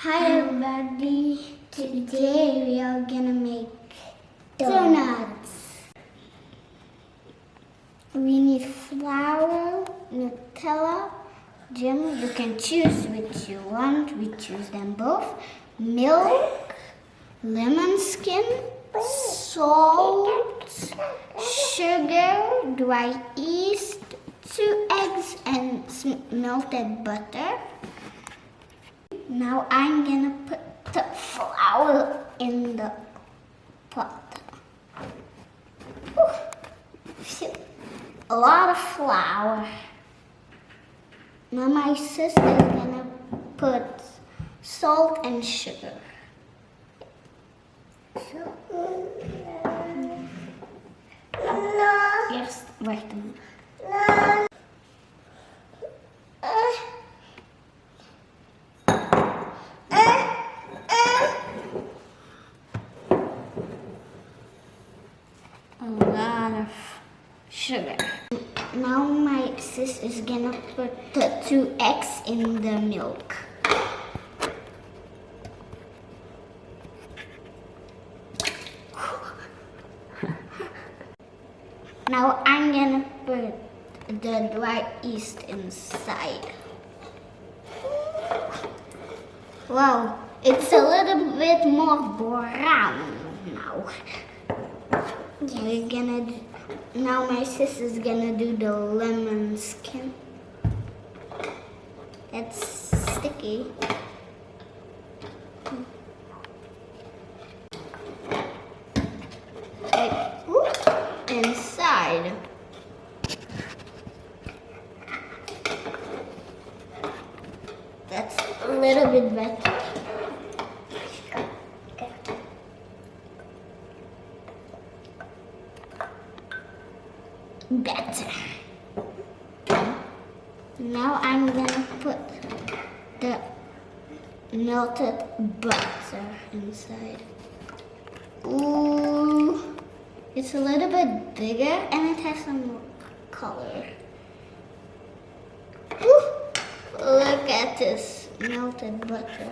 Hi everybody, today we are gonna make donuts. We need flour, Nutella, jam, you can choose which you want, we choose them both, milk, lemon skin, salt, sugar, dry yeast, 2 eggs and melted butter. Now I'm gonna put the flour in the pot. A lot of flour. Now my sister is gonna put salt and sugar. Yes, wait a minute. A lot of sugar. Now my sis is gonna put the 2 eggs in the milk. Now I'm gonna put the dry yeast inside. Wow, it's a little bit more brown now. Now my sis is gonna do the lemon skin. It's sticky. Inside. That's a little bit better. Better. Now I'm gonna put the melted butter inside. Ooh, it's a little bit bigger and it has some more color. Ooh, look at this melted butter.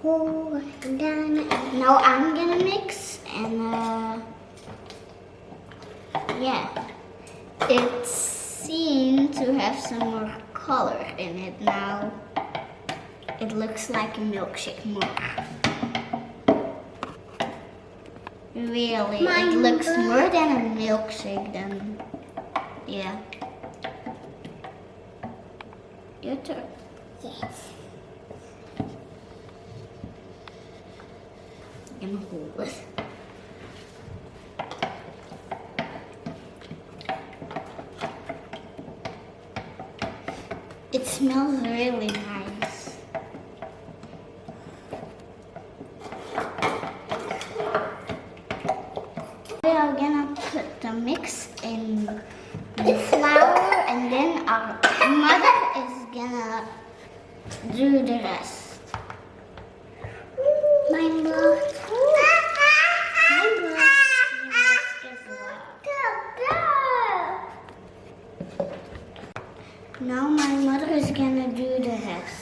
Oh, done. Now I'm gonna mix and yeah, it seemed to have some more color in it now. It looks like a milkshake more. Really, it looks more than a milkshake than, yeah. Your turn. Yes. I'm gonna hold it. It smells really nice. We are gonna put the mix in the flour and then our mother is gonna do the rest. My mom. Now my mother is gonna do the rest.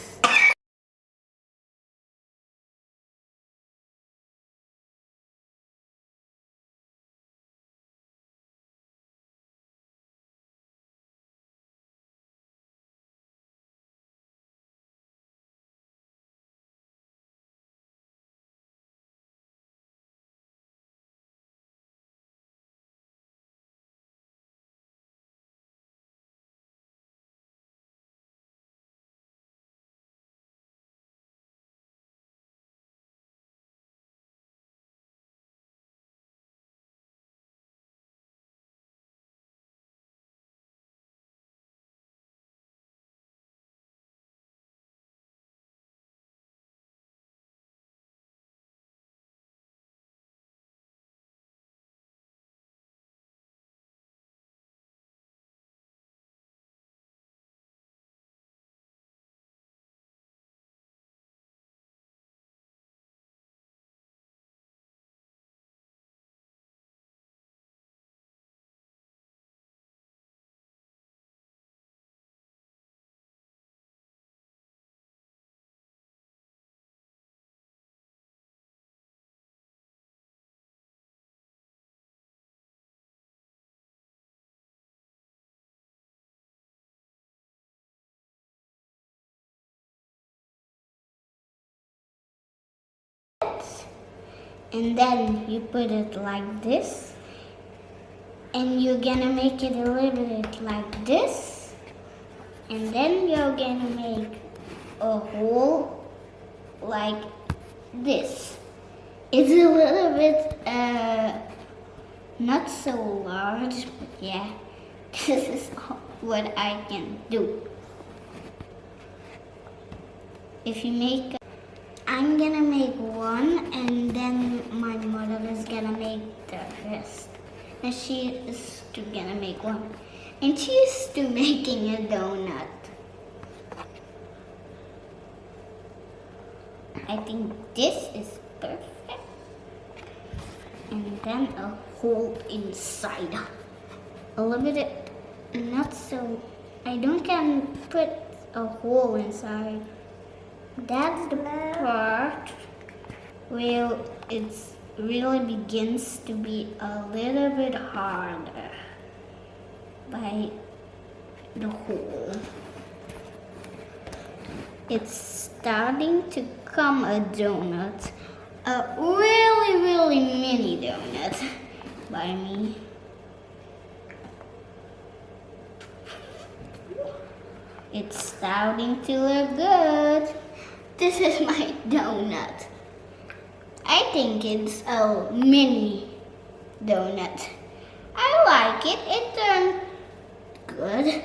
and then you put it like this, and you're gonna make it a little bit like this, and then you're gonna make a hole like this. It's a little bit not so large, but yeah, this is what I can do. If you make, I'm gonna make one, and then my mother is gonna make the rest. And she is still gonna make one. And she's still making a donut. I think this is perfect. And then a hole inside. A little bit, not so, I don't can put a hole inside. That's the part where it really begins to be a little bit harder by the hole. It's starting to come a donut, a really, really mini donut by me. It's starting to look good. This is my donut. I think it's a mini donut. I like it. It turned good.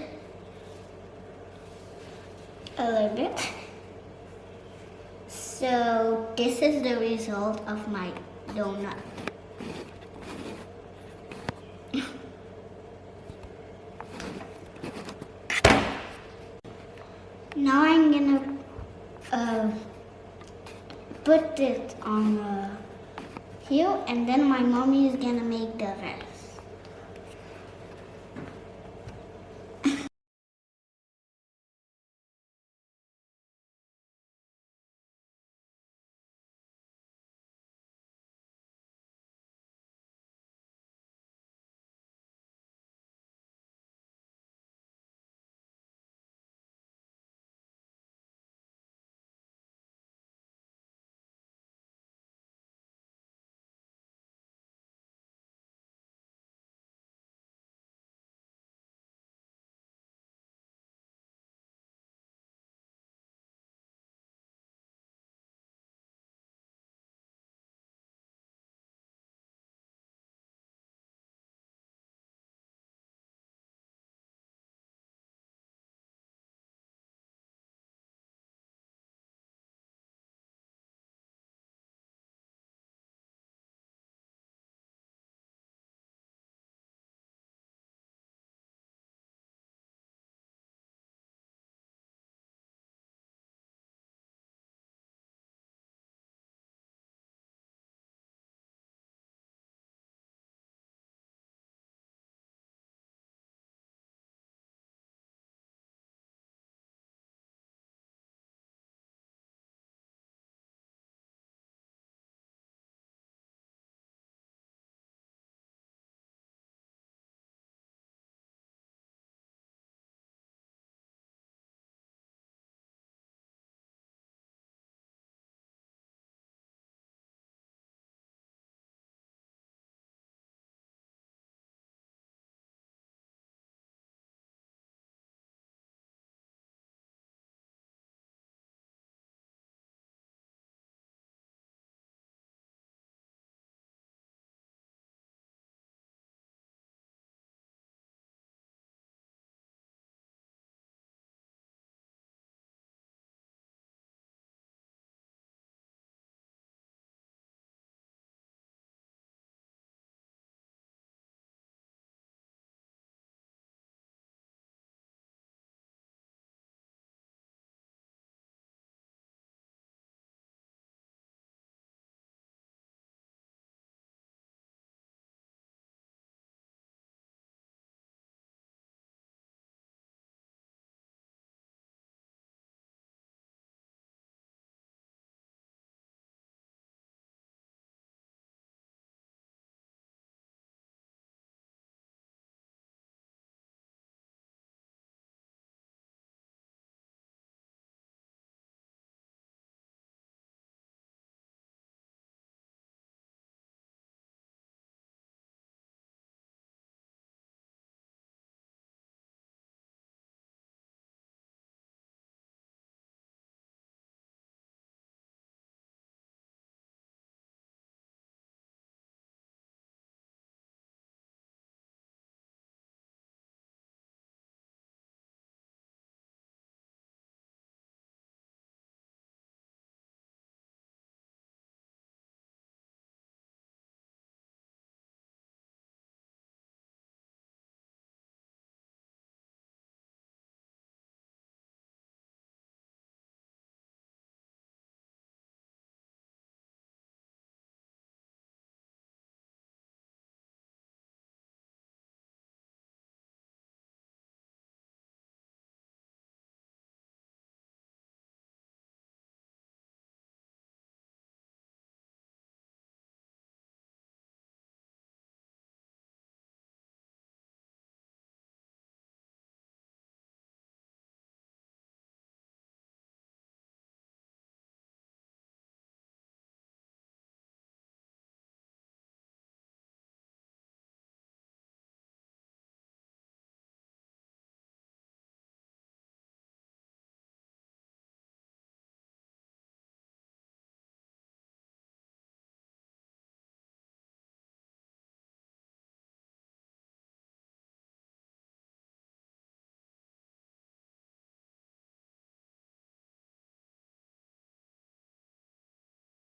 A little bit. So this is the result of my donut. Now I'm gonna put it on here, and then my mommy is gonna make the rest.